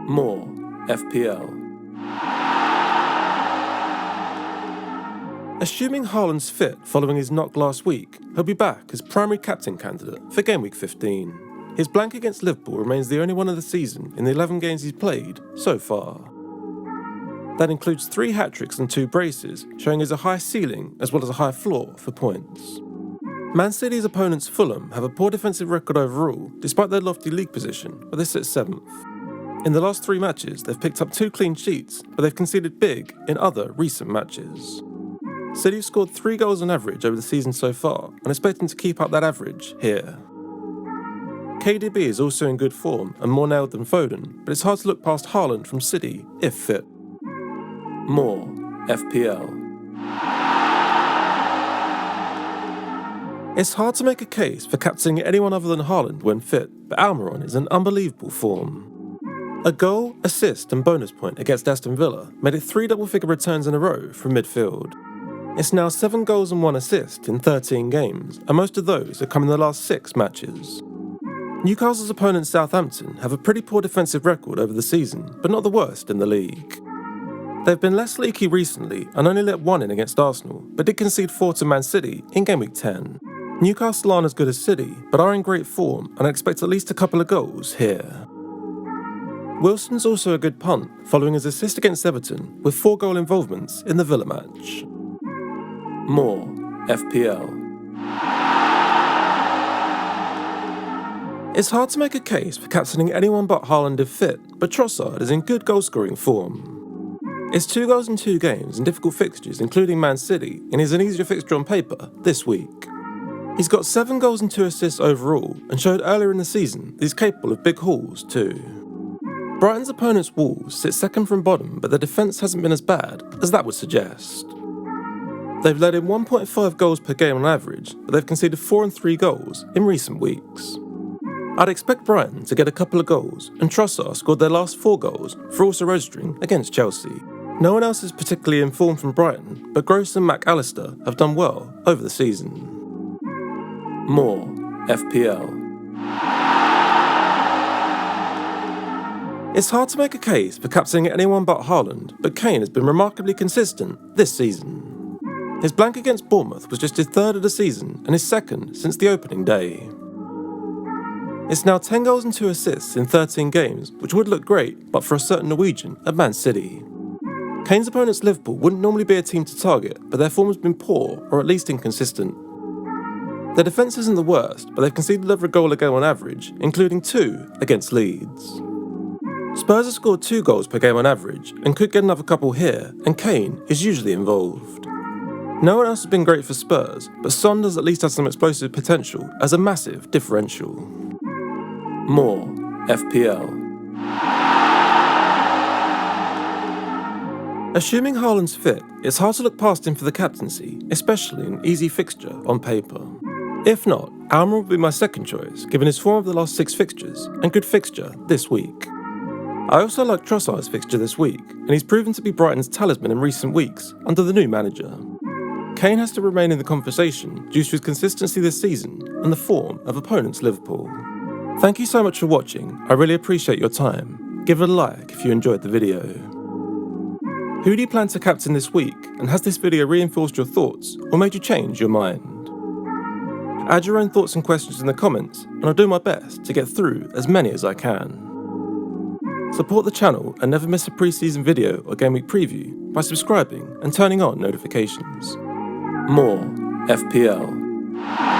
More FPL. Assuming Haaland's fit following his knock last week, he'll be back as primary captain candidate for Gameweek 15. His blank against Liverpool remains the only one of the season in the 11 games he's played so far. That includes 3 hat-tricks and 2 braces, showing as a high ceiling as well as a high floor for points. Man City's opponents Fulham have a poor defensive record overall, despite their lofty league position, where they sit 7th. In the last 3 matches, they've picked up 2 clean sheets, but they've conceded big in other recent matches. City have scored 3 goals on average over the season so far, and expecting to keep up that average here. KDB is also in good form and more nailed than Foden, but it's hard to look past Haaland from City if fit. More FPL. It's hard to make a case for captaining anyone other than Haaland when fit, but Almiron is in unbelievable form. A goal, assist and bonus point against Aston Villa made it 3 double-figure returns in a row from midfield. It's now 7 goals and 1 assist in 13 games, and most of those have come in the last 6 matches. Newcastle's opponents Southampton have a pretty poor defensive record over the season, but not the worst in the league. They've been less leaky recently and only let 1 in against Arsenal, but did concede 4 to Man City in Gameweek 10. Newcastle aren't as good as City, but are in great form and I expect at least a couple of goals here. Wilson's also a good punt, following his assist against Everton, with 4 goal involvements in the Villa match. More FPL. It's hard to make a case for captaining anyone but Haaland if fit, but Trossard is in good goal-scoring form. It's 2 goals in 2 games in difficult fixtures, including Man City, and he's an easier fixture on paper this week. He's got 7 goals and 2 assists overall, and showed earlier in the season that he's capable of big hauls too. Brighton's opponents Wolves sit second from bottom, but their defence hasn't been as bad as that would suggest. They've led in 1.5 goals per game on average, but they've conceded 4 and 3 goals in recent weeks. I'd expect Brighton to get a couple of goals, and Trossard scored their last 4 goals for also registering against Chelsea. No one else is particularly in form from Brighton, but Gross and McAllister have done well over the season. More FPL. It's hard to make a case for captaining anyone but Haaland, but Kane has been remarkably consistent this season. His blank against Bournemouth was just his 3rd of the season and his 2nd since the opening day. It's now 10 goals and 2 assists in 13 games, which would look great but for a certain Norwegian at Man City. Kane's opponents Liverpool wouldn't normally be a team to target, but their form has been poor or at least inconsistent. Their defence isn't the worst, but they've conceded over a goal a game on average, including 2 against Leeds. Spurs have scored 2 goals per game on average, and could get another couple here, and Kane is usually involved. No one else has been great for Spurs, but Son does at least have some explosive potential as a massive differential. More FPL. Assuming Haaland's fit, it's hard to look past him for the captaincy, especially an easy fixture on paper. If not, Almiron would be my second choice, given his form of the last 6 fixtures, and good fixture this week. I also like Trossard's fixture this week, and he's proven to be Brighton's talisman in recent weeks under the new manager. Kane has to remain in the conversation due to his consistency this season and the form of opponents Liverpool. Thank you so much for watching, I really appreciate your time. Give it a like if you enjoyed the video. Who do you plan to captain this week, and has this video reinforced your thoughts or made you change your mind? Add your own thoughts and questions in the comments, and I'll do my best to get through as many as I can. Support the channel and never miss a pre-season video or game week preview by subscribing and turning on notifications. More FPL.